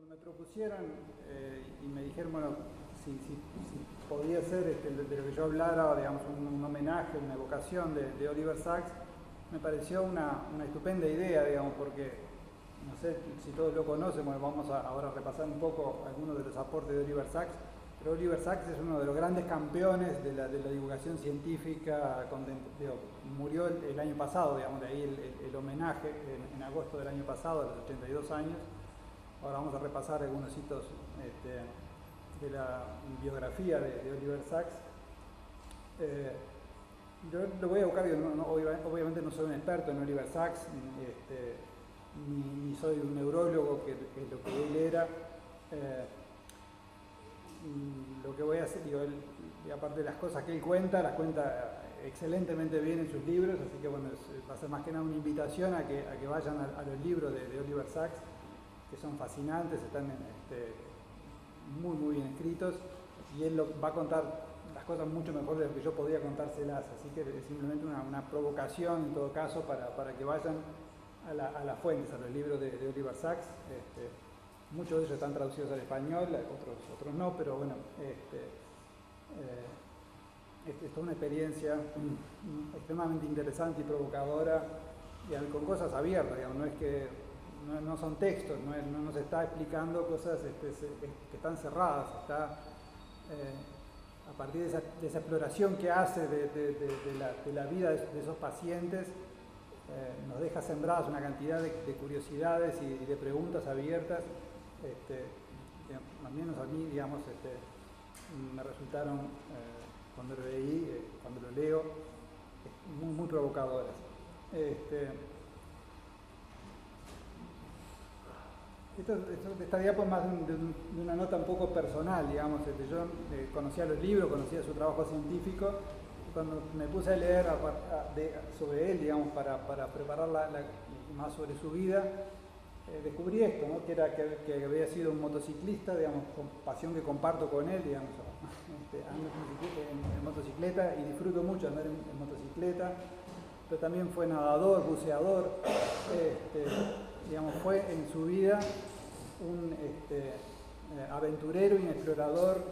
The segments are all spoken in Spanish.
Cuando me propusieron y me dijeron, bueno, si podía ser de lo que yo hablara, digamos, un homenaje, una evocación de Oliver Sacks, me pareció una estupenda idea, digamos, porque no sé si todos lo conocen, bueno, vamos ahora a repasar un poco algunos de los aportes de Oliver Sacks, pero Oliver Sacks es uno de los grandes campeones de la divulgación científica, murió el año pasado, digamos, de ahí el homenaje en agosto del año pasado, a los 82 años. Ahora vamos a repasar algunos hitos de la biografía de Oliver Sacks. Yo lo voy a buscar, obviamente no soy un experto en Oliver Sacks, ni soy un neurólogo, que es lo que él era. Lo que voy a hacer, y aparte de las cosas que él cuenta, las cuenta excelentemente bien en sus libros, así que bueno, va a ser más que nada una invitación a que vayan a los libros de Oliver Sacks, que son fascinantes, están muy bien escritos, y él va a contar las cosas mucho mejor de lo que yo podía contárselas, así que es simplemente una provocación en todo caso para que vayan a las fuentes, a los libros de Oliver Sacks. Muchos de ellos están traducidos al español, otros no, pero bueno, es toda una experiencia extremadamente interesante y provocadora, y con cosas abiertas, digamos, no es que no son textos, no nos está explicando cosas que están cerradas, está a partir de esa exploración que hace de la vida de esos pacientes, nos deja sembradas una cantidad de curiosidades y de preguntas abiertas, al menos a mí, digamos, me resultaron, cuando lo leí, cuando lo leo, muy provocadoras. Esta diapo es más de una nota un poco personal, digamos. Yo conocía los libros, conocía su trabajo científico, y cuando me puse a leer sobre él, digamos, para preparar más sobre su vida, descubrí esto, ¿no? que había sido un motociclista, digamos, con pasión que comparto con él, digamos. Ando en motocicleta y disfruto mucho andar en motocicleta, pero también fue nadador, buceador, digamos, fue en su vida un aventurero y un explorador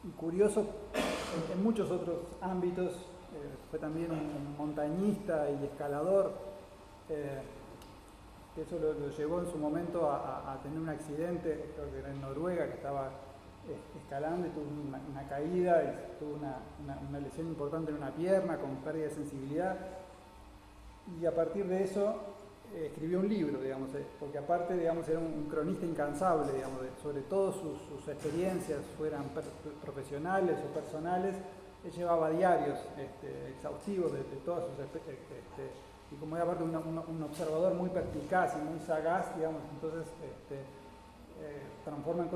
y curioso en muchos otros ámbitos. Fue también un montañista y escalador, que eso lo llevó en su momento a tener un accidente, creo que era en Noruega, que estaba escalando y tuvo una caída y tuvo una lesión importante en una pierna con pérdida de sensibilidad, y a partir de eso escribió un libro, digamos, porque aparte, digamos, era un cronista incansable, digamos, sobre todas sus experiencias, fueran profesionales o personales. Él llevaba diarios exhaustivos de todas sus experiencias, y como era aparte un observador muy perspicaz y muy sagaz, digamos, entonces transforma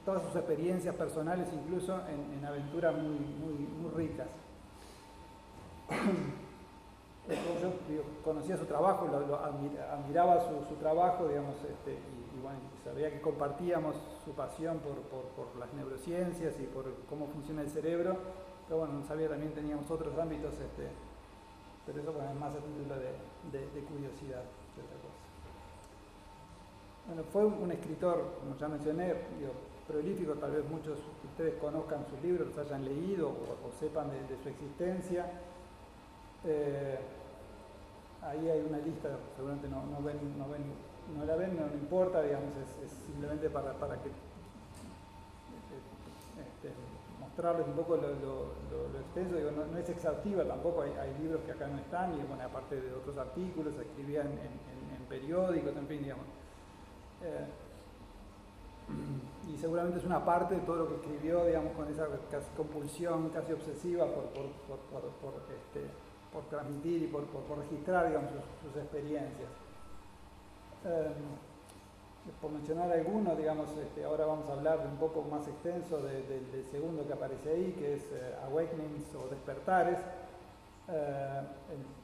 todas sus experiencias personales incluso en aventuras muy ricas. Yo conocía su trabajo, admiraba su trabajo, digamos, y bueno, sabía que compartíamos su pasión por las neurociencias y por cómo funciona el cerebro, pero bueno, sabía también teníamos otros ámbitos, pero eso bueno, es más a título de curiosidad que otra cosa. Bueno, fue un escritor, como ya mencioné, prolífico, tal vez muchos de ustedes conozcan sus libros, los hayan leído o sepan de su existencia. Ahí hay una lista, seguramente no la ven, no importa, digamos, es simplemente para que mostrarles un poco lo extenso. Digo, no es exhaustiva tampoco, hay libros que acá no están, y bueno, aparte de otros artículos, escribía en periódicos, en fin, digamos. Y seguramente es una parte de todo lo que escribió, digamos, con esa casi compulsión, casi obsesiva por transmitir y por registrar, digamos, sus experiencias. Por mencionar algunos, digamos, ahora vamos a hablar un poco más extenso del segundo que aparece ahí, que es Awakenings o Despertares.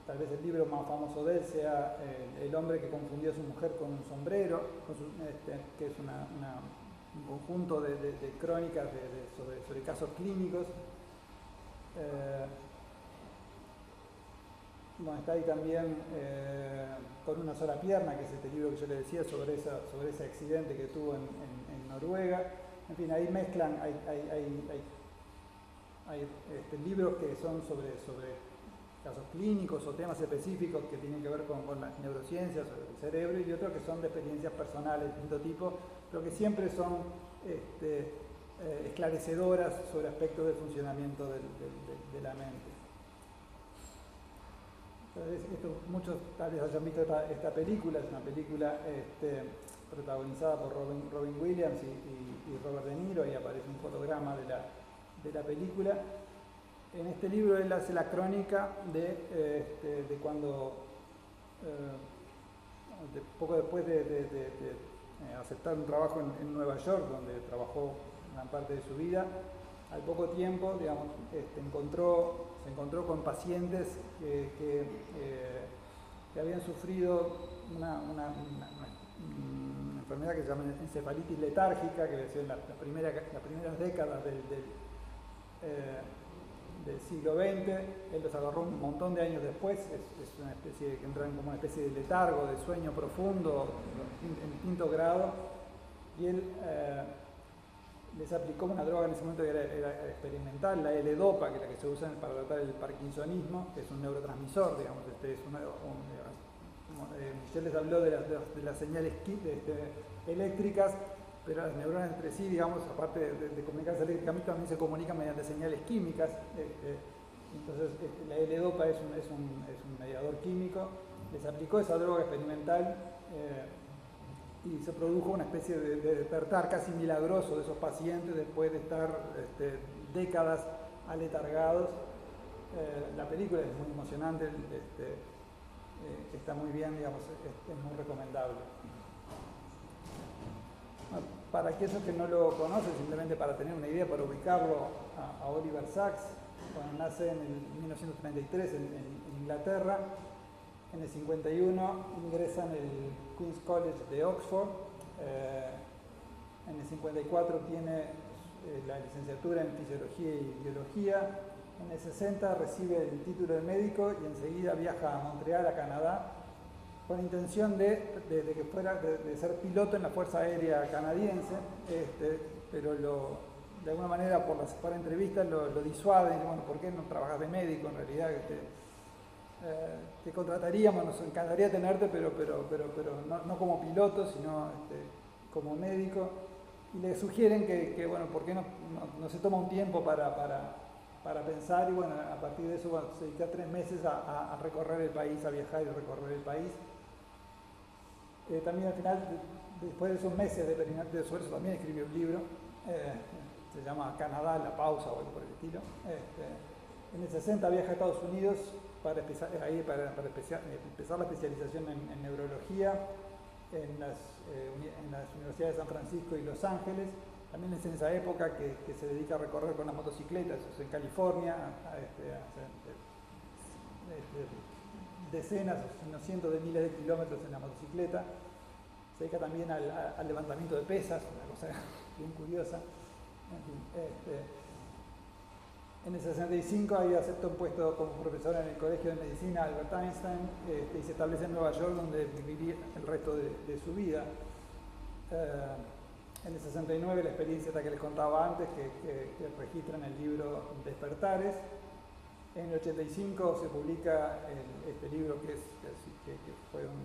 Tal vez el libro más famoso de él sea El hombre que confundió a su mujer con un sombrero, que es un conjunto de crónicas sobre casos clínicos. Bueno, está ahí también Con una sola pierna, que es este libro que yo le decía sobre ese accidente que tuvo en Noruega. En fin, ahí mezclan, hay libros que son sobre casos clínicos o temas específicos que tienen que ver con las neurociencias, sobre el cerebro, y otros que son de experiencias personales de distinto tipo, pero que siempre son esclarecedoras sobre aspectos del funcionamiento de la mente. Entonces, muchos tal vez hayan visto esta película, es una película protagonizada por Robin Williams y Robert De Niro, y aparece un fotograma de la película. En este libro él hace la crónica de cuando, poco después de aceptar un trabajo en Nueva York, donde trabajó gran parte de su vida, al poco tiempo, digamos, se encontró con pacientes que habían sufrido una enfermedad que se llama encefalitis letárgica, que en las primeras décadas del siglo XX. Él los agarró un montón de años después. Es una especie que entran como una especie de letargo, de sueño profundo en distinto grado, y él les aplicó una droga en ese momento que era experimental, la L-Dopa, que es la que se usa para tratar el parkinsonismo, que es un neurotransmisor, digamos. Michel les habló de las señales eléctricas, pero las neuronas entre sí, digamos, aparte de comunicarse eléctricamente, también se comunican mediante señales químicas. Entonces, la L-Dopa es un mediador químico. Les aplicó esa droga experimental y se produjo una especie de despertar casi milagroso de esos pacientes después de estar décadas aletargados. La película es muy emocionante, está muy bien, digamos, es muy recomendable. Para aquellos que no lo conocen, simplemente para tener una idea, para ubicarlo a Oliver Sacks, cuando nace en el 1933 en Inglaterra, en el 51 ingresa en el Queen's College de Oxford, en el 54 tiene la licenciatura en Fisiología y Biología, en el 60 recibe el título de médico y enseguida viaja a Montreal, a Canadá, con la intención de ser piloto en la Fuerza Aérea Canadiense, pero de alguna manera por entrevistas lo disuaden. Bueno, ¿por qué no trabajas de médico? En realidad te contrataríamos, nos encantaría tenerte, pero no como piloto, sino como médico. Y le sugieren que bueno, ¿por qué no se toma un tiempo para pensar? Y bueno, a partir de eso, bueno, se dedica 3 meses a recorrer el país, a viajar y recorrer el país. También al final, después de esos meses de esfuerzo, también escribió un libro, se llama Canadá, la pausa o algo por el estilo. En el 60 viaja a Estados Unidos para empezar la especialización en neurología en las universidades de San Francisco y Los Ángeles. También es en esa época que se dedica a recorrer con las motocicletas, en California, decenas, sino cientos de miles de kilómetros en la motocicleta. Se dedica también al levantamiento de pesas, una cosa bien curiosa. En el 65 ahí acepta un puesto como profesor en el Colegio de Medicina Albert Einstein, y se establece en Nueva York, donde viviría el resto de su vida. En el 69 la experiencia que les contaba antes, que registra en el libro Despertares. En el 85 se publica este libro que fue un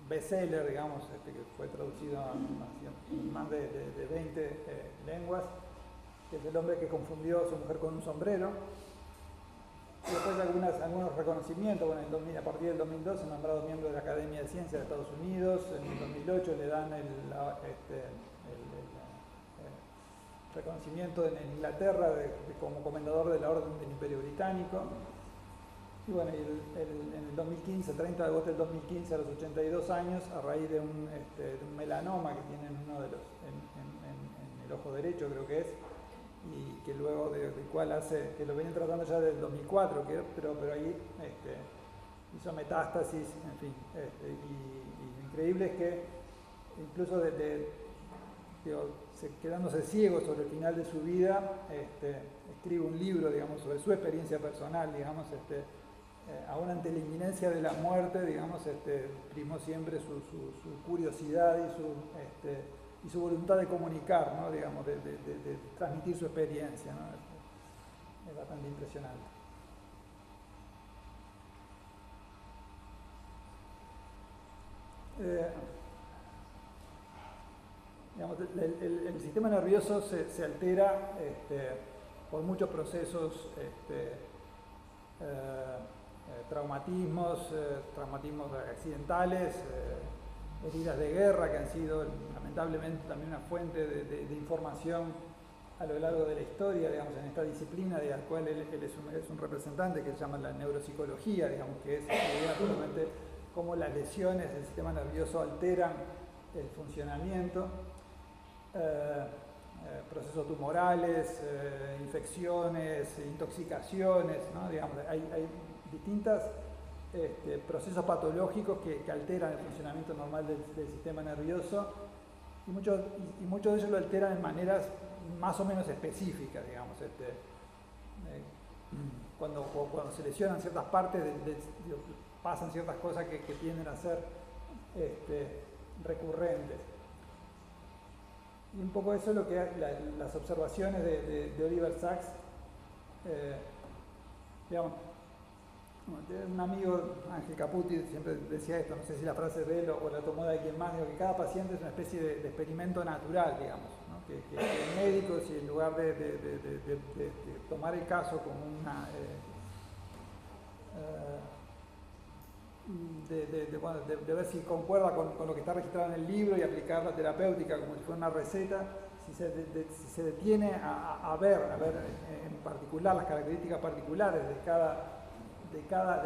bestseller, digamos, que fue traducido a más de 20 lenguas, que es El hombre que confundió a su mujer con un sombrero. Y después algunos reconocimientos. Bueno, a partir del 2002 es nombrado miembro de la Academia de Ciencias de Estados Unidos. En el 2008 le dan el reconocimiento en Inglaterra como comendador de la Orden del Imperio Británico. Y bueno, en el 2015, 30 de agosto del 2015, a los 82 años, a raíz de un melanoma que tiene en el ojo derecho, creo que es, y que luego del cual que lo vienen tratando ya desde el 2004, pero ahí hizo metástasis, en fin. Y lo increíble es que incluso quedándose ciego sobre el final de su vida, escribe un libro, digamos, sobre su experiencia personal, digamos, aún ante la inminencia de la muerte, digamos, primó siempre su curiosidad y su voluntad de comunicar, ¿no? Digamos, de transmitir su experiencia, ¿no? Es bastante impresionante. Digamos, el sistema nervioso se altera por muchos procesos, traumatismos accidentales, heridas de guerra que han sido lamentablemente también una fuente de información a lo largo de la historia, digamos, en esta disciplina de la cual él es un representante, que se llama la neuropsicología, digamos, que es realmente cómo las lesiones del sistema nervioso alteran el funcionamiento, procesos tumorales, infecciones, intoxicaciones, ¿no? Digamos, hay distintos procesos patológicos que alteran el funcionamiento normal del sistema nervioso y muchos de ellos lo alteran en maneras más o menos específicas, digamos. Cuando se lesionan ciertas partes, pasan ciertas cosas que tienden a ser recurrentes. Y un poco eso es lo que las observaciones de Oliver Sacks, digamos, un amigo, Ángel Caputi, siempre decía esto, no sé si la frase de él o la tomó de alguien más, digo, que cada paciente es una especie de experimento natural, digamos, ¿no? Que el médico, si en lugar de tomar el caso como una... de ver si concuerda con lo que está registrado en el libro y aplicar la terapéutica como si fuera una receta, si se detiene a ver en particular las características particulares de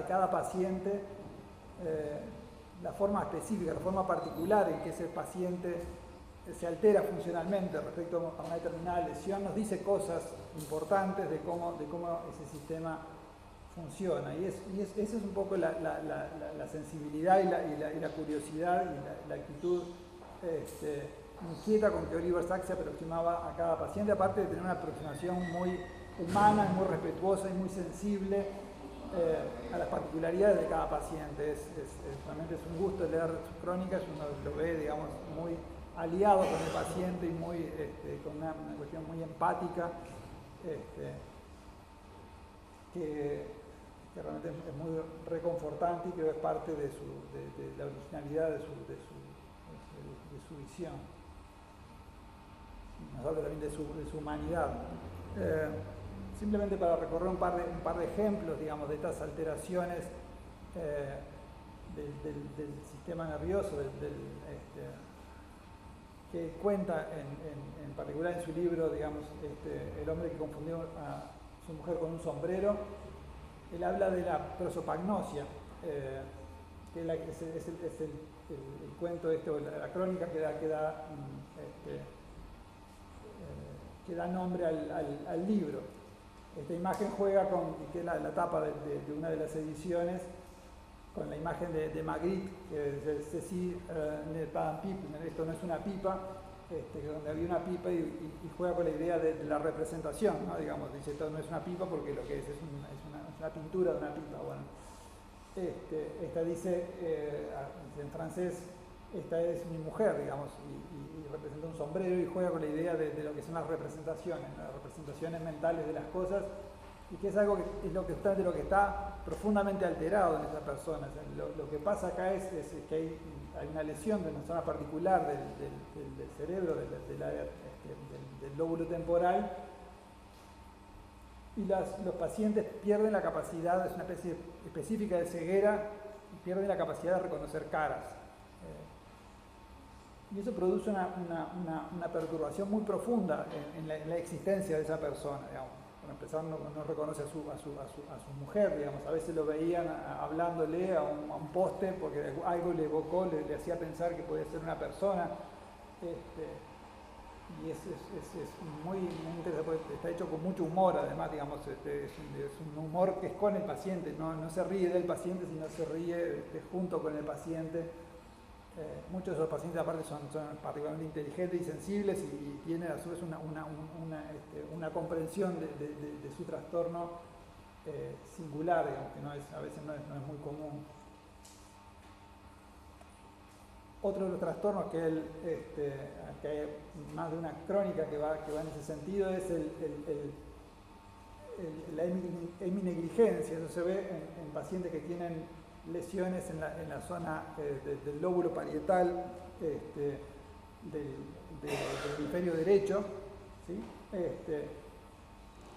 cada paciente, la forma específica, la forma particular en que ese paciente se altera funcionalmente respecto a una determinada lesión, nos dice cosas importantes de cómo ese sistema funciona. Y esa es un poco la sensibilidad y la curiosidad y la actitud inquieta con que Oliver Sacks se aproximaba a cada paciente, aparte de tener una aproximación muy humana, muy respetuosa y muy sensible a las particularidades de cada paciente. Realmente es un gusto leer sus crónicas, uno lo ve, digamos, muy aliado con el paciente y muy, con una cuestión muy empática, que realmente es muy reconfortante y que es parte de la originalidad de su visión. Nos habla también de su humanidad. Simplemente para recorrer un par de ejemplos, digamos, de estas alteraciones del sistema nervioso, que cuenta en particular en su libro, digamos, El hombre que confundió a su mujer con un sombrero. Él habla de la prosopagnosia, que es el cuento o la crónica que da nombre al libro. Esta imagen juega que es la tapa de una de las ediciones, con la imagen de Magritte, que es Ceci ne pas un pipe, esto no es una pipa, donde había una pipa y juega con la idea de la representación, ¿no? Digamos, dice, esto no es una pipa porque lo que es una pintura de una pipa. Bueno, esta dice, en francés, esta es mi mujer, digamos, y representa un sombrero y juega con la idea de lo que son las representaciones mentales de las cosas, y que es algo que es lo que está profundamente alterado en esa persona. O sea, lo que pasa acá es que hay una lesión de una zona particular del cerebro, del lóbulo temporal, y los pacientes pierden la capacidad, es una especie específica de ceguera, y pierden la capacidad de reconocer caras. Y eso produce una perturbación muy profunda en la existencia de esa persona, digamos. Para empezar, no reconoce a su mujer, digamos. A veces lo veían hablándole a un poste porque algo le evocó, le hacía pensar que podía ser una persona. Y es muy interesante, porque está hecho con mucho humor, además, digamos, es un humor que es con el paciente, no se ríe del paciente, sino se ríe junto con el paciente. Muchos de esos pacientes aparte son particularmente inteligentes y sensibles y tienen a su vez una comprensión de su trastorno singular, digamos, que a veces no es muy común. Otro de los trastornos que hay más de una crónica que va en ese sentido es la heminegligencia. Eso se ve en pacientes que tienen lesiones en la zona del lóbulo parietal del hemisferio derecho, ¿sí?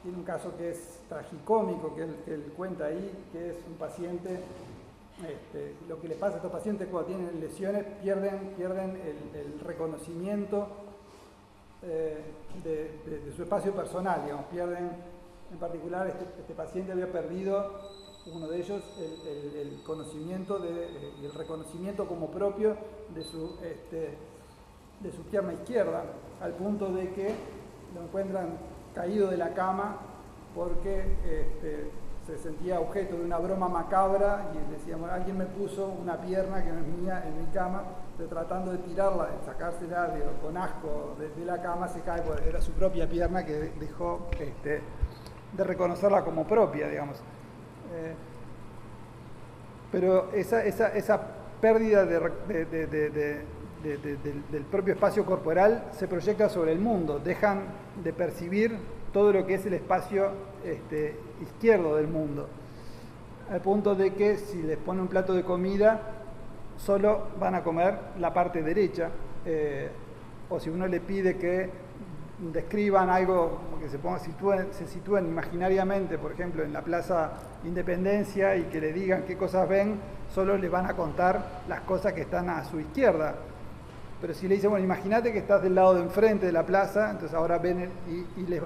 Tiene un caso que es tragicómico, que él cuenta ahí, que es un paciente, lo que le pasa a estos pacientes cuando tienen lesiones, pierden el reconocimiento de su espacio personal, digamos, pierden, en particular este paciente había perdido, uno de ellos, el conocimiento y el reconocimiento como propio de su pierna izquierda, al punto de que lo encuentran caído de la cama porque se sentía objeto de una broma macabra y decíamos, alguien me puso una pierna que no es mía en mi cama, pero tratando de tirarla, de sacársela con asco de la cama, se cae porque era su propia pierna que dejó de reconocerla como propia, digamos. Pero esa pérdida del propio espacio corporal se proyecta sobre el mundo, dejan de percibir todo lo que es el espacio izquierdo del mundo, al punto de que si les pone un plato de comida, solo van a comer la parte derecha, o si uno le pide que describan algo que se sitúen imaginariamente, por ejemplo, en la Plaza Independencia y que le digan qué cosas ven, solo les van a contar las cosas que están a su izquierda. Pero si le dicen, bueno, imagínate que estás del lado de enfrente de la plaza, entonces ahora ven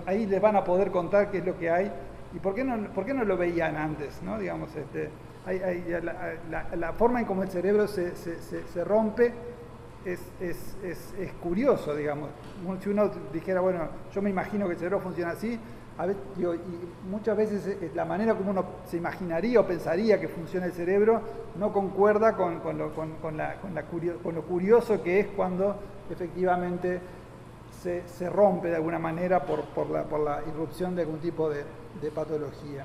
ahí les van a poder contar qué es lo que hay y por qué no lo veían antes, ¿no? Digamos, la forma en cómo el cerebro se rompe es curioso, digamos. Si uno dijera, bueno, yo me imagino que el cerebro funciona así, y muchas veces la manera como uno se imaginaría o pensaría que funciona el cerebro no concuerda con lo curioso que es cuando efectivamente se rompe de alguna manera por la irrupción de algún tipo de patología.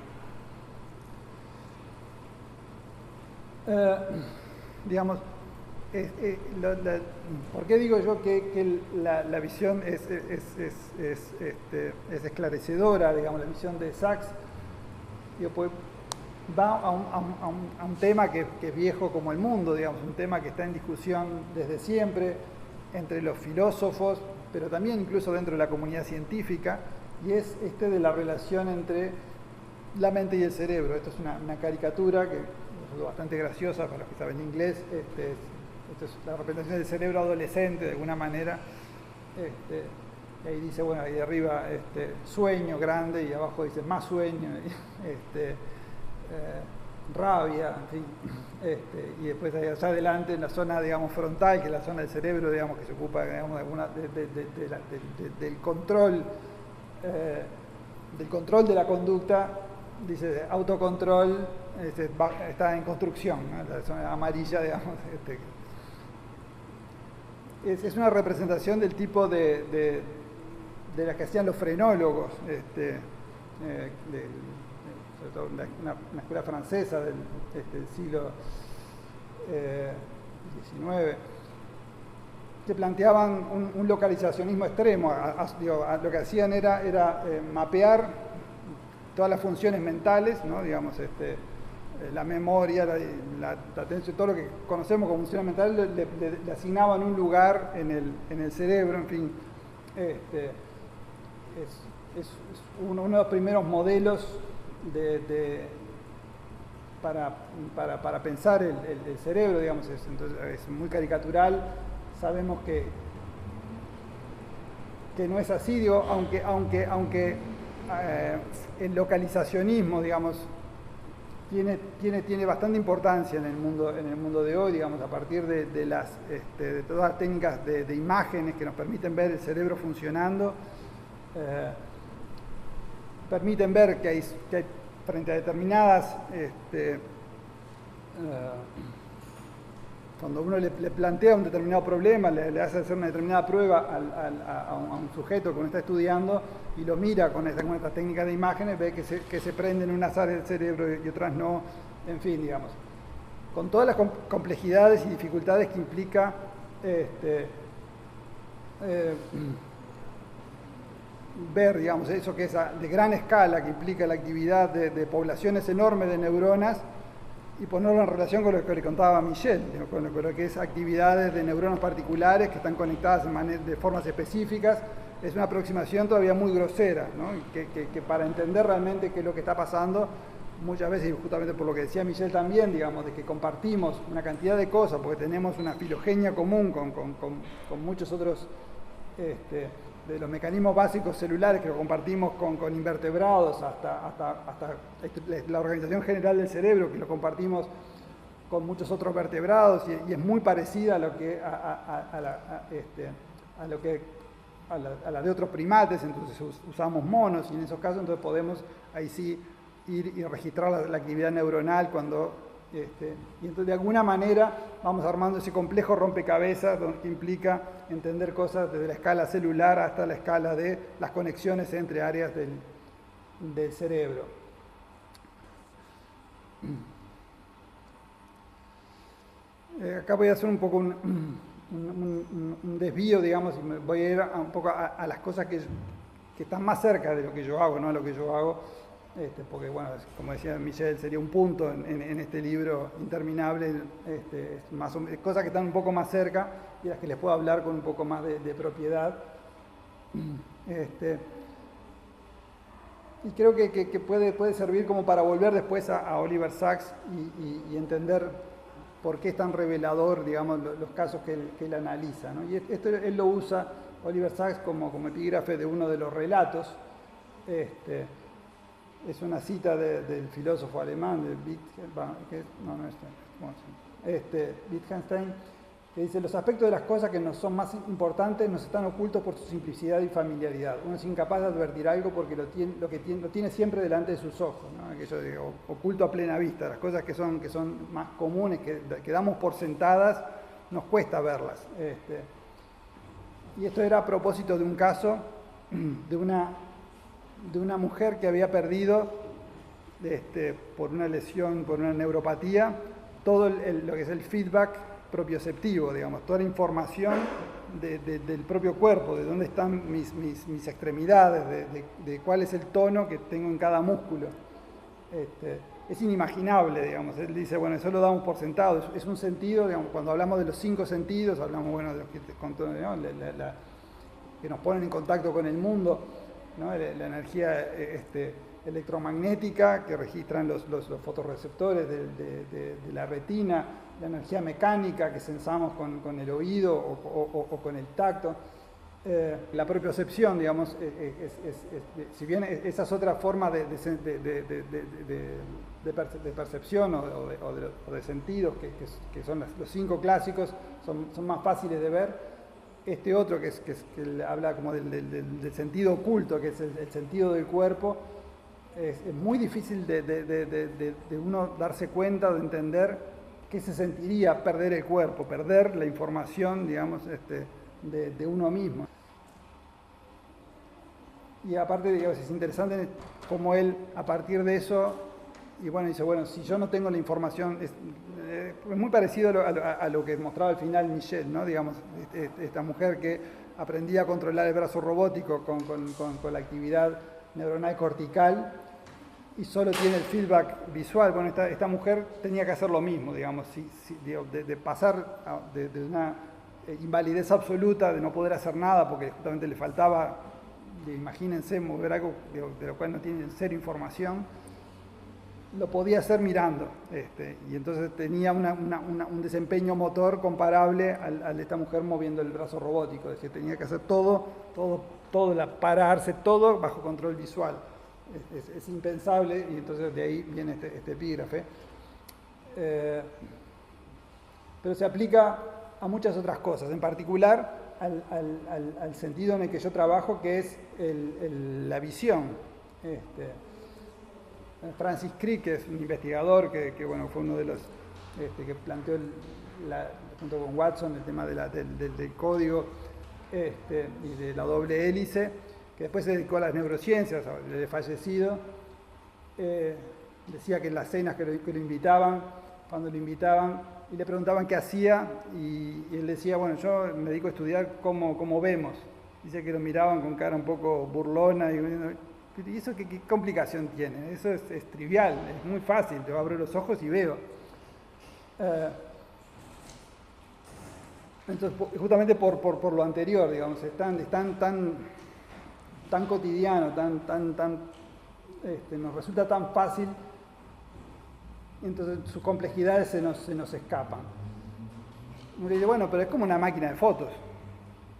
Digamos, ¿por qué digo yo que la visión es esclarecedora, digamos, la visión de Sachs? Pues va a un tema que es viejo como el mundo, digamos, un tema que está en discusión desde siempre entre los filósofos, pero también incluso dentro de la comunidad científica, y es de la relación entre la mente y el cerebro. Esto es una caricatura que es bastante graciosa para los que saben inglés. Esto es la representación del cerebro adolescente, de alguna manera. Y ahí dice, bueno, ahí arriba sueño grande, y abajo dice más sueño, rabia, en fin. Y después allá adelante, en la zona, digamos, frontal, que es la zona del cerebro, digamos, que se ocupa, digamos, del control de la conducta, dice autocontrol, está en construcción, ¿no? La zona amarilla, digamos. Es una representación del tipo de la que hacían los frenólogos, sobre todo una escuela francesa del siglo XIX, que planteaban un localizacionismo extremo. Lo que hacían era mapear todas las funciones mentales, ¿no? Digamos, la memoria, la atención, todo lo que conocemos como funciones mentales, le asignaban un lugar en el cerebro, en fin. Es uno de los primeros modelos para pensar el cerebro, digamos. Entonces es muy caricatural. Sabemos que no es así, digo, aunque el localizacionismo, digamos, tiene bastante importancia en el mundo de hoy, digamos, a partir de todas las técnicas de imágenes que nos permiten ver el cerebro funcionando, permiten ver que hay frente a determinadas cuando uno le plantea un determinado problema, le hace hacer una determinada prueba a un sujeto que uno está estudiando y lo mira con esta técnica de imágenes, ve que se prenden unas áreas del cerebro y otras no, en fin, digamos. Con todas las complejidades y dificultades que implica ver, digamos, eso que es de gran escala, que implica la actividad de poblaciones enormes de neuronas, y ponerlo en relación con lo que le contaba Michel, con lo que es actividades de neuronas particulares que están conectadas de formas específicas. Es una aproximación todavía muy grosera, ¿no? que para entender realmente qué es lo que está pasando, muchas veces, y justamente por lo que decía Michel también, digamos, de que compartimos una cantidad de cosas, porque tenemos una filogenia común con muchos otros de los mecanismos básicos celulares que lo compartimos con invertebrados, hasta la organización general del cerebro, que lo compartimos con muchos otros vertebrados, y es muy parecida a lo que a la de otros primates. Entonces usamos monos, y en esos casos entonces podemos ahí sí ir y registrar la actividad neuronal y entonces de alguna manera vamos armando ese complejo rompecabezas que implica entender cosas desde la escala celular hasta la escala de las conexiones entre áreas del cerebro. Acá voy a hacer un poco un desvío, digamos, y me voy a ir un poco a las cosas que están más cerca de lo que yo hago, no a lo que yo hago. Porque, bueno, como decía Michel, sería un punto en este libro interminable, cosas que están un poco más cerca y las que les puedo hablar con un poco más de propiedad. Y creo que puede servir como para volver después a Oliver Sacks y entender por qué es tan revelador, digamos, los casos que él analiza, ¿no? Y esto él lo usa, Oliver Sacks, como epígrafe de uno de los relatos. Es una cita del filósofo alemán, de Wittgenstein, que dice: los aspectos de las cosas que nos son más importantes nos están ocultos por su simplicidad y familiaridad. Uno es incapaz de advertir algo porque lo tiene siempre delante de sus ojos, ¿no? Aquello de oculto a plena vista. Las cosas que son más comunes, que damos por sentadas, nos cuesta verlas. Y esto era a propósito de un caso de una mujer que había perdido por una lesión, por una neuropatía, todo lo que es el feedback propioceptivo, digamos, toda la información del propio cuerpo, de dónde están mis extremidades, de cuál es el tono que tengo en cada músculo. Es inimaginable, digamos. Él dice, bueno, eso lo damos por sentado, es un sentido, digamos, cuando hablamos de los 5 sentidos, hablamos, bueno, de los que nos ponen en contacto con el mundo, ¿no? La energía electromagnética que registran los fotorreceptores de la retina, la energía mecánica que sensamos con el oído o con el tacto, la propiocepción, digamos, si bien esa es otra forma de percepción o de sentidos que son los 5 clásicos, son más fáciles de ver. Este otro que habla como del sentido oculto, que es el sentido del cuerpo, es muy difícil de uno darse cuenta, de entender qué se sentiría perder el cuerpo, perder la información, digamos, de uno mismo. Y aparte, digamos, es interesante cómo él, a partir de eso, y bueno, dice, bueno, si yo no tengo la información, es muy parecido a lo que mostraba al final Michel, ¿no? Digamos, esta mujer que aprendía a controlar el brazo robótico con la actividad neuronal cortical y solo tiene el feedback visual. Bueno, esta mujer tenía que hacer lo mismo, digamos, de pasar de una invalidez absoluta, de no poder hacer nada porque justamente le faltaba, imagínense, mover algo de lo cual no tienen cero información. Lo podía hacer mirando, y entonces tenía un desempeño motor comparable al de esta mujer moviendo el brazo robótico, es decir, tenía que hacer todo, pararse todo bajo control visual. Es impensable, y entonces de ahí viene este epígrafe. Pero se aplica a muchas otras cosas, en particular al sentido en el que yo trabajo, que es la visión. Francis Crick, que es un investigador que bueno, fue uno de los que planteó junto con Watson, el tema del código y de la doble hélice, que después se dedicó a las neurociencias, el fallecido. Decía que en las cenas que lo invitaban, cuando lo invitaban y le preguntaban qué hacía, y él decía, bueno, yo me dedico a estudiar cómo vemos. Dice que lo miraban con cara un poco burlona, y eso qué complicación tiene. Eso es trivial, es muy fácil, yo abro los ojos y veo. Entonces, justamente por lo anterior, digamos, es tan cotidiano, nos resulta tan fácil, entonces sus complejidades se nos escapan. Uno dice, bueno, pero es como una máquina de fotos,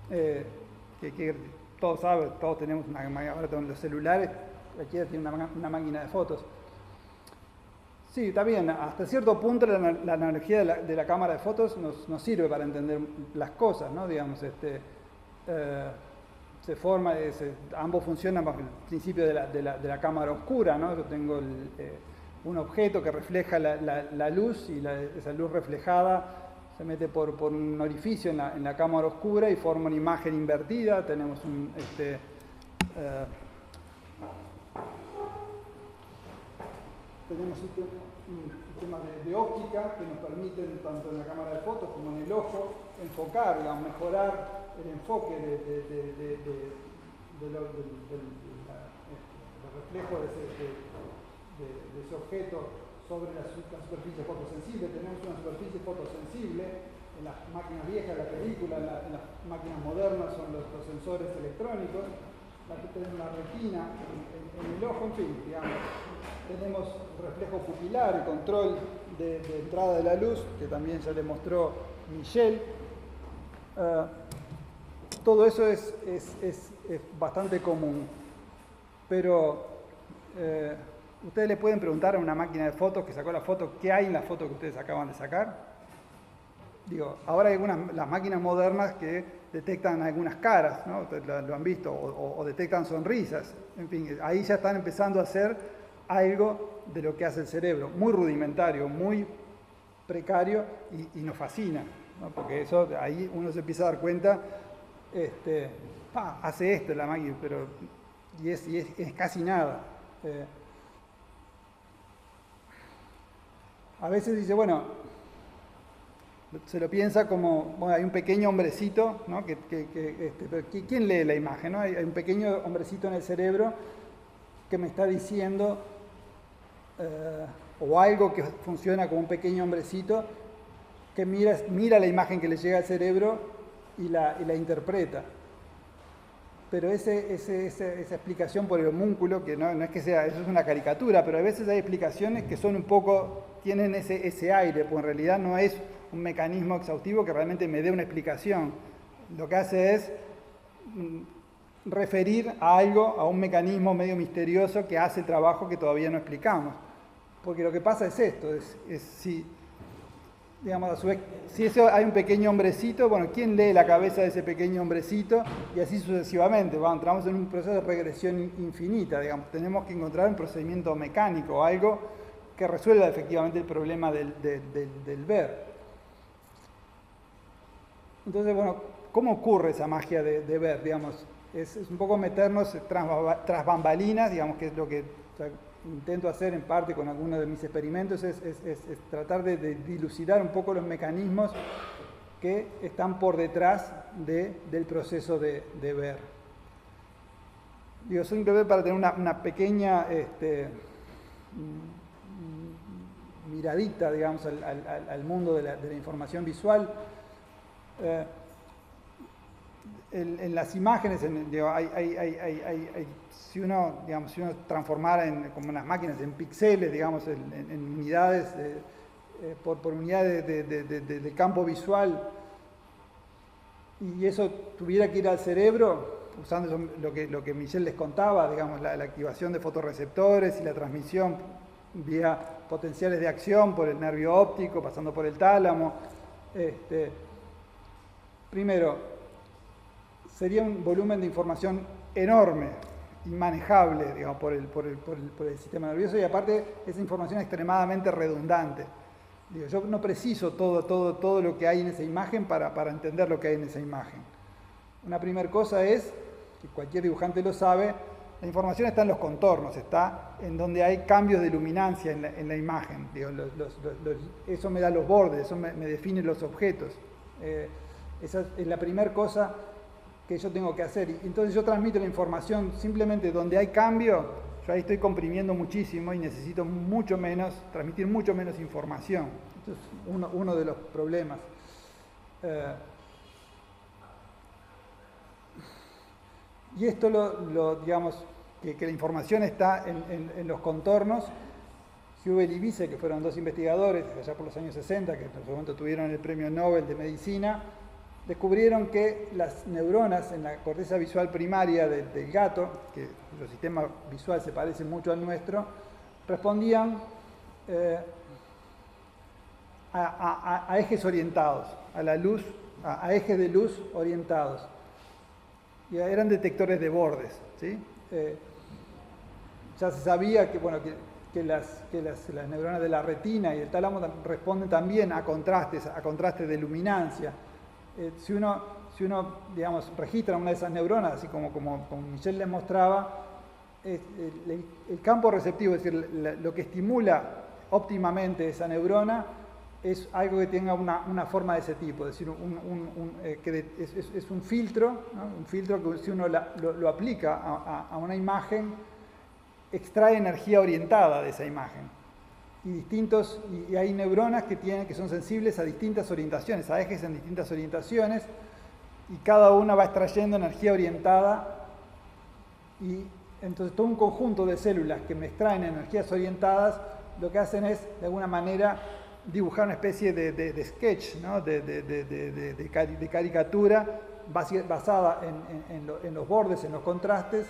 que todos saben, todos tenemos ahora con los celulares, cualquiera tiene una máquina de fotos. Sí, está bien, hasta cierto punto la analogía de la cámara de fotos nos sirve para entender las cosas, ¿no? Digamos, ambos funcionan bajo el principio de la cámara oscura, ¿no? Yo tengo un objeto que refleja la luz, y esa luz reflejada se mete por un orificio en la cámara oscura y forma una imagen invertida. Tenemos un sistema de óptica que nos permite, tanto en la cámara de fotos como en el ojo, enfocar, mejorar el enfoque del reflejo de ese objeto sobre la superficie fotosensible. Tenemos una superficie fotosensible en las máquinas viejas de la película, en las máquinas modernas son los sensores electrónicos, tenemos una retina en el ojo, en fin, digamos. Tenemos reflejo pupilar, el control de entrada de la luz, que también ya le mostró Michel. Todo eso es bastante común, pero ustedes le pueden preguntar a una máquina de fotos que sacó la foto qué hay en la foto que ustedes acaban de sacar. Digo, ahora hay las máquinas modernas que detectan algunas caras, ¿no? Ustedes lo han visto, o detectan sonrisas. En fin, ahí ya están empezando a hacer algo de lo que hace el cerebro, muy rudimentario, muy precario, y nos fascina, ¿no? Porque eso, ahí uno se empieza a dar cuenta, hace esto la máquina, pero y es casi nada. A veces dice, bueno, se lo piensa como, bueno, hay un pequeño hombrecito, ¿no? ¿Quién lee la imagen, no? Hay un pequeño hombrecito en el cerebro que me está diciendo, o algo que funciona como un pequeño hombrecito que mira la imagen que le llega al cerebro y la interpreta. Pero esa explicación por el homúnculo, que no es que sea, eso es una caricatura, pero a veces hay explicaciones que son un poco, tienen ese aire, pues en realidad no es un mecanismo exhaustivo que realmente me dé una explicación. Lo que hace es referir a algo, a un mecanismo medio misterioso que hace el trabajo que todavía no explicamos. Porque lo que pasa es esto, digamos, a su vez, si eso hay un pequeño hombrecito, bueno, ¿quién lee la cabeza de ese pequeño hombrecito? Y así sucesivamente, entramos en un proceso de regresión infinita, digamos, tenemos que encontrar un procedimiento mecánico, algo que resuelva efectivamente el problema del ver. Entonces, bueno, ¿cómo ocurre esa magia de ver? Digamos, es un poco meternos tras bambalinas, digamos, que es lo que intento hacer en parte con algunos de mis experimentos, es tratar de dilucidar un poco los mecanismos que están por detrás del proceso de ver. Digo, simplemente para tener una pequeña miradita, digamos, al mundo de la información visual. En las imágenes, si uno transformara como las máquinas en píxeles, digamos, en unidades, por unidades de campo visual, y eso tuviera que ir al cerebro, usando lo que Michel les contaba, digamos, la activación de fotorreceptores y la transmisión vía potenciales de acción por el nervio óptico, pasando por el tálamo. Primero, sería un volumen de información enorme, inmanejable, digamos, por el sistema nervioso, y aparte esa información extremadamente redundante. Digo, yo no preciso todo lo que hay en esa imagen para entender lo que hay en esa imagen. Una primera cosa es, que cualquier dibujante lo sabe, la información está en los contornos, está en donde hay cambios de luminancia en la imagen. Digo, eso me da los bordes, eso me define los objetos. Esa es la primera cosa que yo tengo que hacer. Y entonces yo transmito la información simplemente donde hay cambio. Yo ahí estoy comprimiendo muchísimo y necesito transmitir mucho menos información. Esto es uno de los problemas. Y esto digamos, que la información está en los contornos. Hubel y Wiese, que fueron dos investigadores allá por los años 60, que en su momento tuvieron el premio Nobel de Medicina, descubrieron que las neuronas en la corteza visual primaria del gato, cuyo sistema visual se parece mucho al nuestro, respondían a ejes orientados, a la luz, a ejes de luz orientados. Y eran detectores de bordes, ¿sí? Ya se sabía que las neuronas de la retina y el tálamo responden también a contrastes de luminancia. Si uno digamos, registra una de esas neuronas, así como Michel les mostraba, el campo receptivo, es decir, lo que estimula óptimamente esa neurona, es algo que tenga una forma de ese tipo, es decir, es un filtro, ¿no? Un filtro que si uno lo aplica a una imagen, extrae energía orientada de esa imagen. Y hay neuronas que son sensibles a distintas orientaciones, a ejes en distintas orientaciones, y cada una va extrayendo energía orientada, y entonces todo un conjunto de células que me extraen energías orientadas, lo que hacen es, de alguna manera, dibujar una especie de sketch, ¿no? de caricatura basada en los bordes, en los contrastes.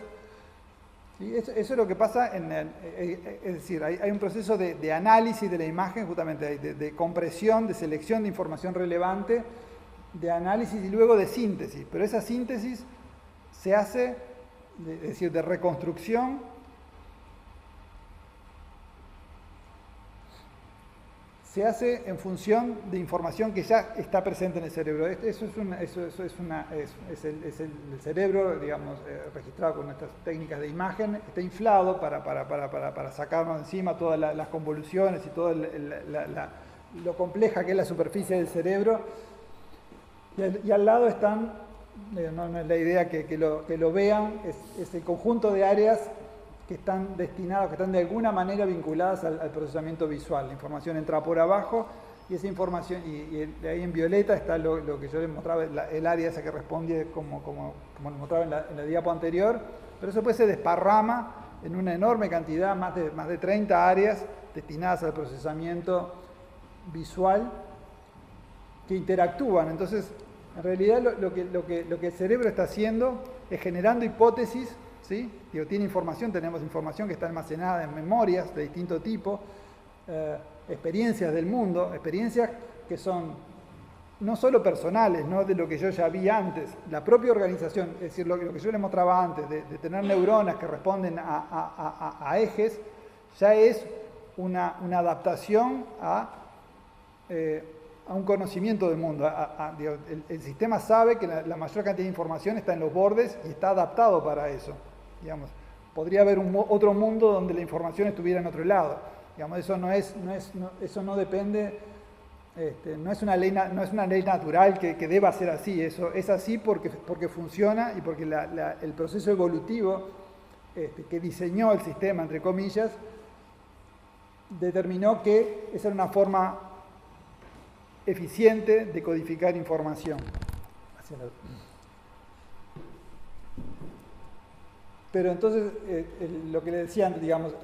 Y eso es lo que pasa es decir, hay un proceso de análisis de la imagen, justamente de compresión, de selección de información relevante, de análisis y luego de síntesis. Pero esa síntesis se hace, es decir, de reconstrucción, se hace en función de información que ya está presente en el cerebro. Eso es el cerebro, digamos, registrado con nuestras técnicas de imagen, está inflado para sacarnos encima todas las convoluciones y todo lo compleja que es la superficie del cerebro. Y al lado están, no es la idea que lo vean, es el conjunto de áreas que están destinadas, que están de alguna manera vinculadas al procesamiento visual. La información entra por abajo y esa información, y ahí en violeta está lo que yo les mostraba, el área esa que responde como les mostraba en la diapo anterior, pero eso después se desparrama en una enorme cantidad, más de 30 áreas destinadas al procesamiento visual que interactúan. Entonces, en realidad lo que el cerebro está haciendo es generando hipótesis, ¿sí? Tiene información, tenemos información que está almacenada en memorias de distinto tipo, experiencias del mundo, experiencias que son no solo personales, no de lo que yo ya vi antes, la propia organización, es decir, lo que yo les mostraba antes, de tener neuronas que responden a ejes, ya es una adaptación a un conocimiento del mundo. El sistema sabe que la mayor cantidad de información está en los bordes y está adaptado para eso. Digamos, podría haber otro mundo donde la información estuviera en otro lado. Digamos, eso no depende, no es una ley natural que deba ser así. Eso es así porque funciona y porque el proceso evolutivo que diseñó el sistema, entre comillas, determinó que esa era una forma eficiente de codificar información. Pero entonces, lo que le decía antes, digamos,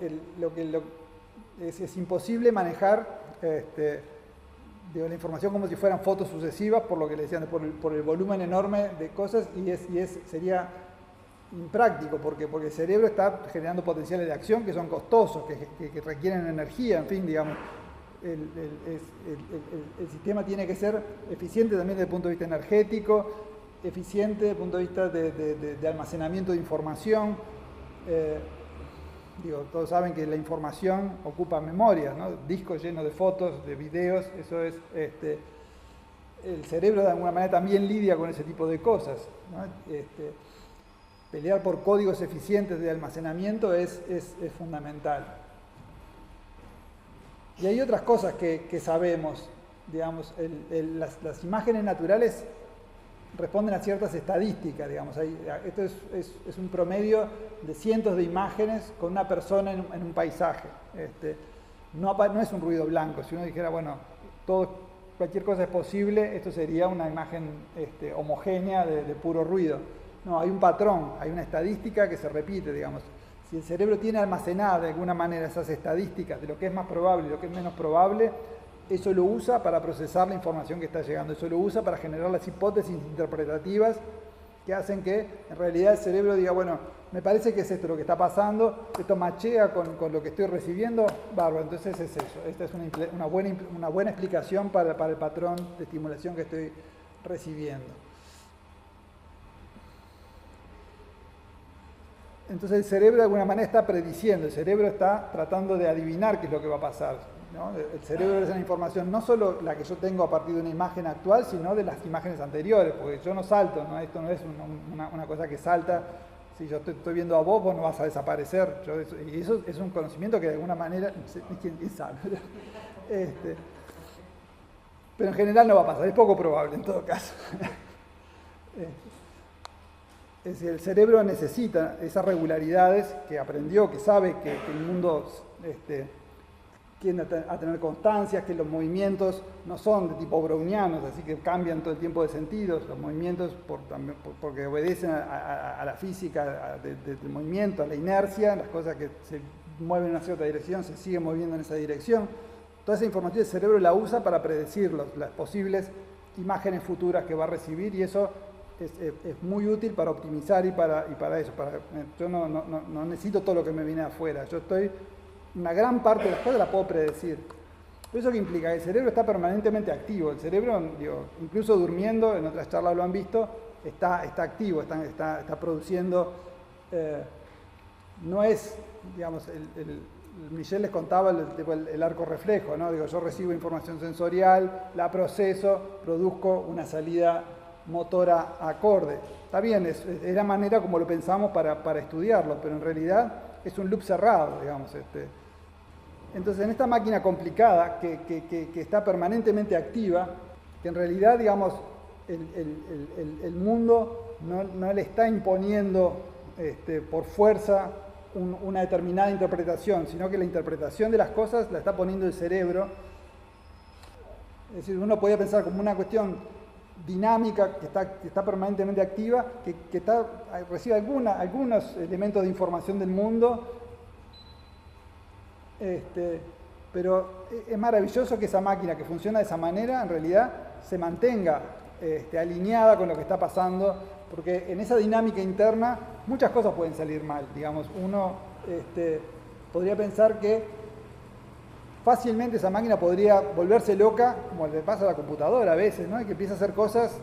es imposible manejar la información como si fueran fotos sucesivas, por lo que le decía antes, por el volumen enorme de cosas, sería impráctico, porque el cerebro está generando potenciales de acción que son costosos, que requieren energía, en fin, digamos. El sistema tiene que ser eficiente también desde el punto de vista energético, eficiente desde el punto de vista de almacenamiento de información. Digo, todos saben que la información ocupa memoria, ¿no? Discos llenos de fotos, de videos, eso es, el cerebro de alguna manera también lidia con ese tipo de cosas, ¿no? Pelear por códigos eficientes de almacenamiento es fundamental. Y hay otras cosas que sabemos, digamos, las imágenes naturales responden a ciertas estadísticas, digamos. Esto es un promedio de cientos de imágenes con una persona en un paisaje. No es un ruido blanco. Si uno dijera, bueno, cualquier cosa es posible, esto sería una imagen homogénea de puro ruido. No, hay un patrón, hay una estadística que se repite, digamos. Si el cerebro tiene almacenadas de alguna manera esas estadísticas de lo que es más probable y lo que es menos probable, eso lo usa para procesar la información que está llegando, eso lo usa para generar las hipótesis interpretativas que hacen que en realidad el cerebro diga, bueno, me parece que es esto lo que está pasando, esto machea con lo que estoy recibiendo, bárbaro, entonces es eso. Esta es una buena explicación para el patrón de estimulación que estoy recibiendo. Entonces el cerebro de alguna manera está prediciendo, el cerebro está tratando de adivinar qué es lo que va a pasar, ¿no? El cerebro es una información no solo la que yo tengo a partir de una imagen actual, sino de las imágenes anteriores, porque yo no salto, ¿no? Esto no es una cosa que salta. Si yo estoy viendo a vos no vas a desaparecer. Y eso es un conocimiento que de alguna manera, ¿quién sabe? Pero en general no va a pasar, es poco probable en todo caso. Es decir, el cerebro necesita esas regularidades que aprendió, que sabe que el mundo tiende a tener constancias, que los movimientos no son de tipo brownianos, así que cambian todo el tiempo de sentidos, los movimientos porque obedecen a la física del movimiento, a la inercia, las cosas que se mueven en una cierta dirección se siguen moviendo en esa dirección. Toda esa información el cerebro la usa para predecir las posibles imágenes futuras que va a recibir, y eso es muy útil para optimizar y para eso. Yo no necesito todo lo que me viene afuera. Una gran parte de las cosas la puedo predecir. ¿Eso qué implica? El cerebro está permanentemente activo. El cerebro, incluso durmiendo, en otras charlas lo han visto, está activo, está produciendo. No es, digamos, Michel les contaba el arco reflejo, ¿no? Yo recibo información sensorial, la proceso, produzco una salida motora acorde. Está bien, es la manera como lo pensamos para estudiarlo, pero en realidad es un loop cerrado, digamos. Entonces, en esta máquina complicada que está permanentemente activa, que en realidad, digamos, el mundo no le está imponiendo por fuerza una determinada interpretación, sino que la interpretación de las cosas la está poniendo el cerebro. Es decir, uno podría pensar como una cuestión dinámica que está permanentemente activa, que recibe algunos elementos de información del mundo, pero es maravilloso que esa máquina que funciona de esa manera en realidad se mantenga alineada con lo que está pasando, porque en esa dinámica interna muchas cosas pueden salir mal. Digamos, uno podría pensar que fácilmente esa máquina podría volverse loca, como le pasa a la computadora a veces, ¿no? Y que empieza a hacer cosas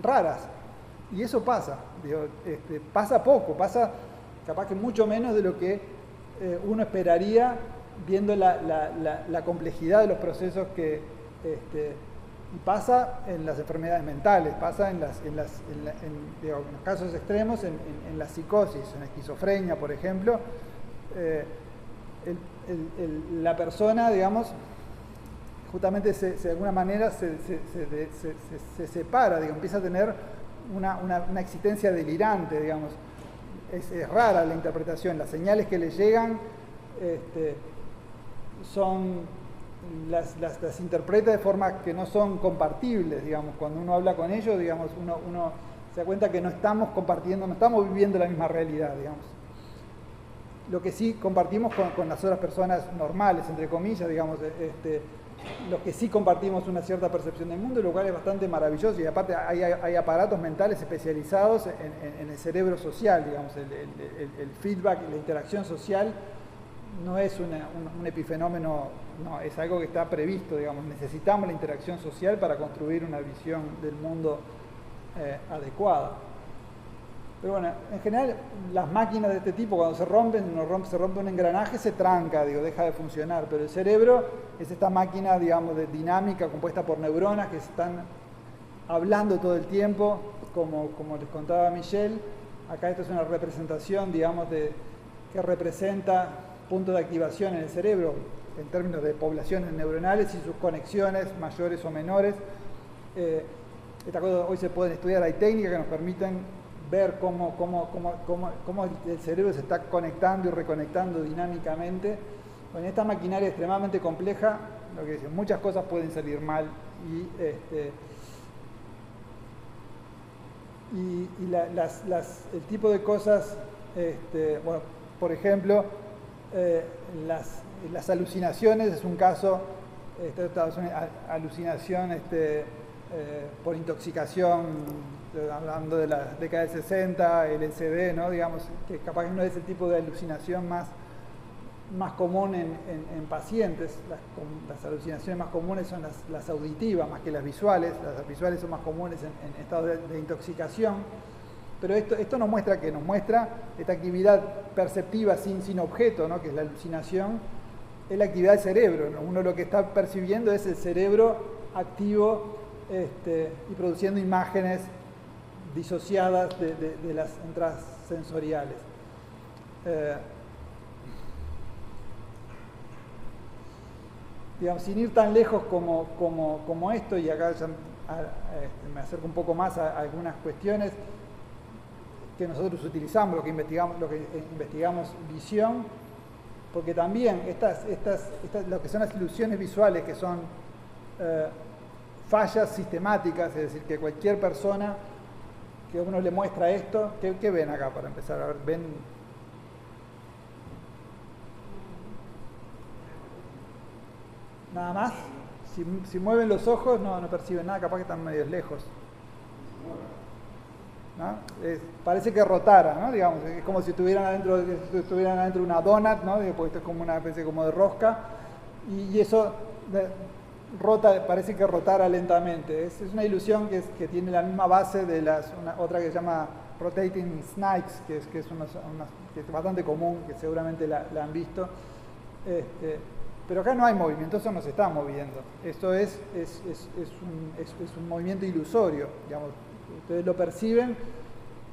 raras. Y eso pasa. Pasa poco, pasa capaz que mucho menos de lo que uno esperaría viendo la complejidad de los procesos que pasa en las enfermedades mentales, pasa en los casos extremos, en la psicosis, en la esquizofrenia, por ejemplo. La persona, digamos, justamente de alguna manera se separa, digamos, empieza a tener una existencia delirante, digamos. Es rara la interpretación, las señales que le llegan las interpreta de forma que no son compartibles, digamos. Cuando uno habla con ellos, digamos, uno se da cuenta que no estamos compartiendo, no estamos viviendo la misma realidad, digamos. Lo que sí compartimos con las otras personas normales, entre comillas, digamos, los que sí compartimos una cierta percepción del mundo, lo cual es bastante maravilloso, y aparte hay aparatos mentales especializados en el cerebro social, digamos, el feedback, la interacción social no es un epifenómeno, no, es algo que está previsto, digamos, necesitamos la interacción social para construir una visión del mundo adecuada. Pero bueno, en general las máquinas de este tipo cuando se rompen, se rompe un engranaje, se tranca, digo, deja de funcionar. Pero el cerebro es esta máquina, digamos, de dinámica compuesta por neuronas que están hablando todo el tiempo, como les contaba Michelle. Acá esto es una representación, digamos, que representa puntos de activación en el cerebro en términos de poblaciones neuronales y sus conexiones mayores o menores. Esta cosa, hoy se pueden estudiar, hay técnicas que nos permiten ver cómo el cerebro se está conectando y reconectando dinámicamente. Con esta maquinaria extremadamente compleja, lo que dicen, muchas cosas pueden salir mal el tipo de cosas, bueno, por ejemplo, las alucinaciones es un caso, alucinación por intoxicación, hablando de la década del 60, LSD, ¿no? Digamos, que capaz que no es el tipo de alucinación más común en pacientes. Las alucinaciones más comunes son las auditivas más que las visuales. Las visuales son más comunes en estado de intoxicación. Pero esto nos muestra que nos muestra esta actividad perceptiva sin objeto, ¿no? Que es la alucinación, es la actividad del cerebro, ¿no? Uno lo que está percibiendo es el cerebro activo y produciendo imágenes disociadas de las entradas sensoriales. Digamos, sin ir tan lejos como esto, y acá ya, me acerco un poco más a algunas cuestiones que nosotros utilizamos, lo que investigamos visión, porque también lo que son las ilusiones visuales, que son fallas sistemáticas, es decir, que cualquier persona que uno le muestra esto, ¿qué ven acá para empezar? A ver, ven. Nada más. Si mueven los ojos no perciben nada, capaz que están medio lejos. ¿No? Parece que rotara, ¿no? Digamos, es como si estuvieran adentro de una donut, ¿no? Porque esto es como una especie como de rosca, y eso rota, parece que rotara lentamente. Es una ilusión que tiene la misma base de otra que se llama rotating snakes, que es bastante común, que seguramente la han visto. Pero acá no hay movimiento, eso no se está moviendo. Esto es un movimiento ilusorio, digamos. Ustedes lo perciben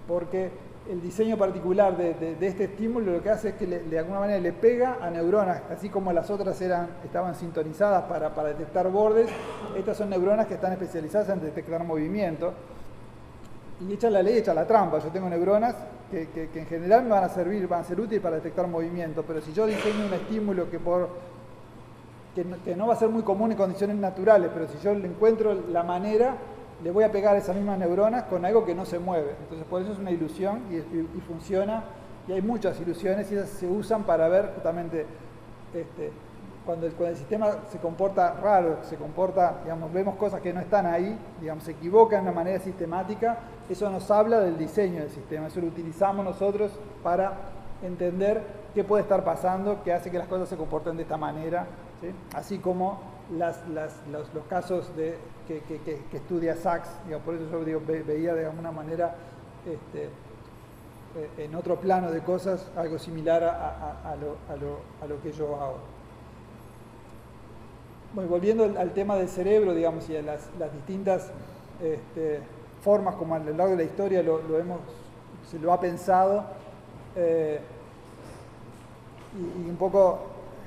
porque el diseño particular de este estímulo lo que hace es que de alguna manera le pega a neuronas, así como las otras estaban sintonizadas para detectar bordes. Estas son neuronas que están especializadas en detectar movimiento. Y echa la ley, echa la trampa. Yo tengo neuronas que en general me van a ser útiles para detectar movimiento, pero si yo diseño un estímulo que no va a ser muy común en condiciones naturales, pero si yo le encuentro la manera, le voy a pegar a esas mismas neuronas con algo que no se mueve. Entonces, por eso es una ilusión y funciona. Y hay muchas ilusiones y esas se usan para ver justamente cuando el sistema se comporta raro, digamos, vemos cosas que no están ahí, digamos, se equivocan de una manera sistemática. Eso nos habla del diseño del sistema. Eso lo utilizamos nosotros para entender qué puede estar pasando, qué hace que las cosas se comporten de esta manera, ¿sí? Así como los casos que estudia Sachs, digamos, por eso yo veía de alguna manera en otro plano de cosas algo similar a lo que yo hago. Bueno, volviendo al tema del cerebro, digamos, y a las distintas formas como a lo largo de la historia se lo ha pensado, y un poco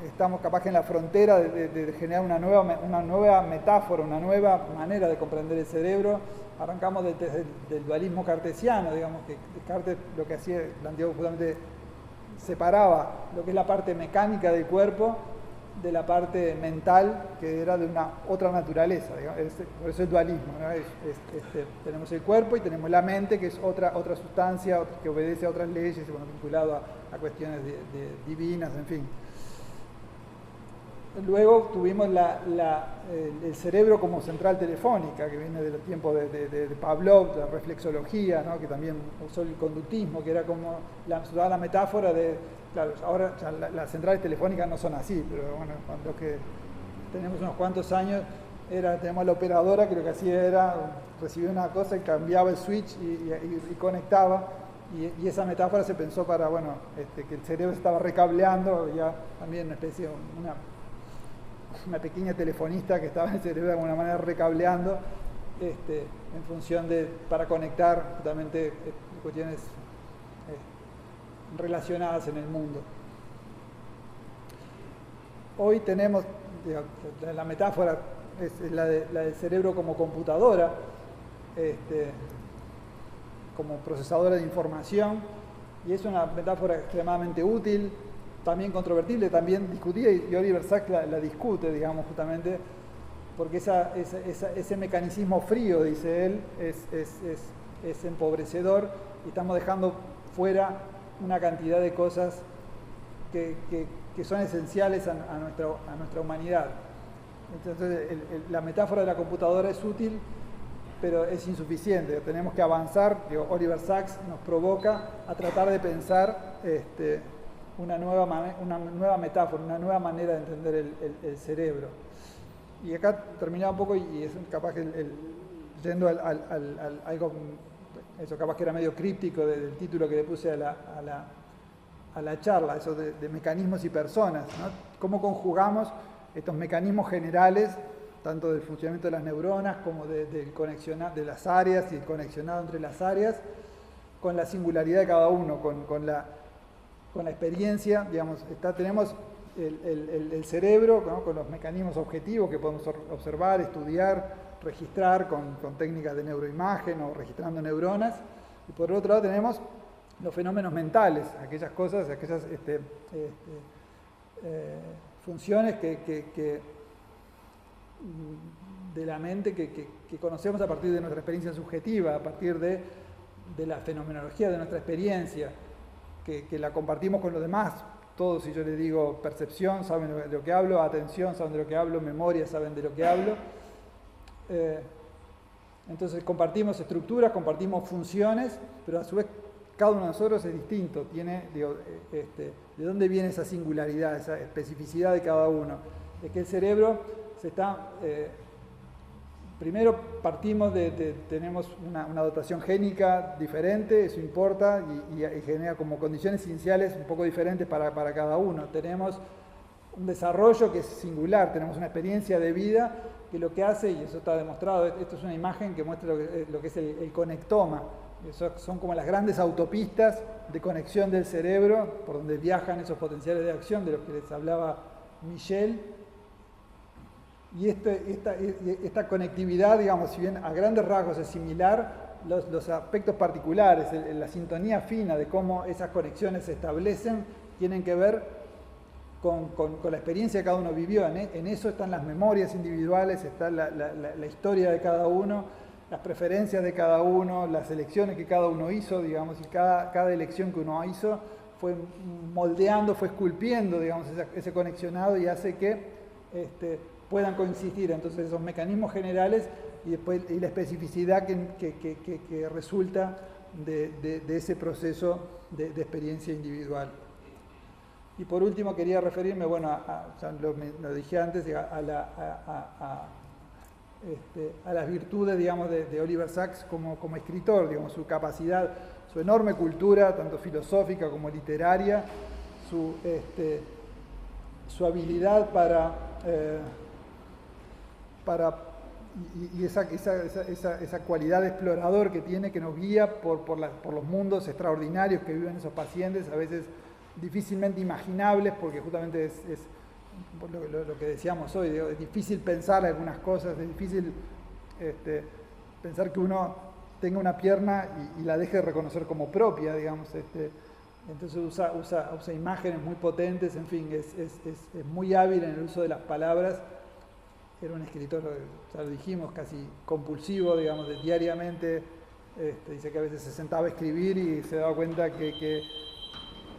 estamos capaz que en la frontera de generar una nueva metáfora, una nueva manera de comprender el cerebro. Arrancamos desde el dualismo cartesiano, digamos, que Descartes lo que hacía, planteó justamente, separaba lo que es la parte mecánica del cuerpo de la parte mental, que era de una otra naturaleza, digamos. Por eso el dualismo, ¿no? Tenemos el cuerpo y tenemos la mente, que es otra sustancia que obedece a otras leyes, bueno, vinculado a cuestiones divinas, en fin. Luego tuvimos el cerebro como central telefónica, que viene del tiempo de Pavlov, de la reflexología, ¿no? Que también usó el conductismo, que era como la metáfora de, claro, ahora ya las centrales telefónicas no son así, pero bueno, cuando que tenemos unos cuantos años, tenemos la operadora que lo que hacía era recibir una cosa y cambiaba el switch y conectaba. Y esa metáfora se pensó para, bueno, que el cerebro estaba recableando, ya también una especie de una pequeña telefonista que estaba en el cerebro de alguna manera recableando, en función para conectar justamente cuestiones relacionadas en el mundo. Hoy tenemos, la metáfora es la del cerebro como computadora, como procesadora de información, y es una metáfora extremadamente útil, también controvertible, también discutida, y Oliver Sacks la discute, digamos, justamente, porque ese mecanismo frío, dice él, es empobrecedor, y estamos dejando fuera una cantidad de cosas que son esenciales a nuestra humanidad. Entonces, la metáfora de la computadora es útil, pero es insuficiente. Tenemos que avanzar. Oliver Sacks nos provoca a tratar de pensar una nueva metáfora, una nueva manera de entender el cerebro. Y acá terminaba un poco, y es capaz que yendo al algo, eso capaz que era medio críptico del título que le puse a la charla, eso de mecanismos y personas, ¿no? Cómo conjugamos estos mecanismos generales, tanto del funcionamiento de las neuronas como del conexionar de las áreas y el conexionado entre las áreas, con la singularidad de cada uno, con la experiencia, digamos. Tenemos el cerebro, ¿no? Con los mecanismos objetivos que podemos observar, estudiar, registrar con técnicas de neuroimagen o registrando neuronas, y por otro lado tenemos los fenómenos mentales, aquellas cosas, aquellas funciones de la mente que conocemos a partir de nuestra experiencia subjetiva, a partir de la fenomenología de nuestra experiencia, que la compartimos con los demás. Todos, si yo les digo percepción, saben de lo que hablo, atención, saben de lo que hablo, memoria, saben de lo que hablo. Entonces compartimos estructuras, compartimos funciones, pero a su vez cada uno de nosotros es distinto, tiene, ¿de dónde viene esa singularidad, esa especificidad de cada uno? Es que el cerebro se está... primero partimos tenemos una dotación génica diferente, eso importa, y genera como condiciones iniciales un poco diferentes para cada uno. Tenemos un desarrollo que es singular, tenemos una experiencia de vida que lo que hace, y eso está demostrado, esto es una imagen que muestra lo que es el conectoma. Eso son como las grandes autopistas de conexión del cerebro, por donde viajan esos potenciales de acción de los que les hablaba Michel. Y esta conectividad, digamos, si bien a grandes rasgos es similar, los aspectos particulares, la sintonía fina de cómo esas conexiones se establecen, tienen que ver con la experiencia que cada uno vivió. En eso están las memorias individuales, está la historia de cada uno, las preferencias de cada uno, las elecciones que cada uno hizo, digamos, y cada elección que uno hizo fue moldeando, fue esculpiendo, digamos, ese conexionado, y hace que puedan coincidir entonces esos mecanismos generales y la especificidad que resulta de ese proceso de experiencia individual. Y por último quería referirme, bueno, ya lo dije antes, a las virtudes, digamos, de Oliver Sacks como escritor, digamos, su capacidad, su enorme cultura, tanto filosófica como literaria, su habilidad y esa cualidad de explorador que tiene, que nos guía por los mundos extraordinarios que viven esos pacientes, a veces difícilmente imaginables, porque justamente es lo que decíamos hoy, es difícil pensar algunas cosas, es difícil pensar que uno tenga una pierna y la deje de reconocer como propia, digamos. Entonces usa imágenes muy potentes, en fin, es muy hábil en el uso de las palabras. Era un escritor, ya lo dijimos, casi compulsivo, digamos, diariamente. Dice que a veces se sentaba a escribir y se daba cuenta que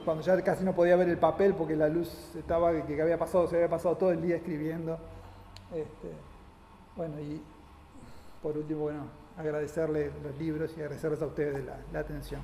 cuando ya casi no podía ver el papel porque la luz estaba, que se había pasado todo el día escribiendo. Bueno, y por último, bueno, agradecerle los libros y agradecerles a ustedes la atención.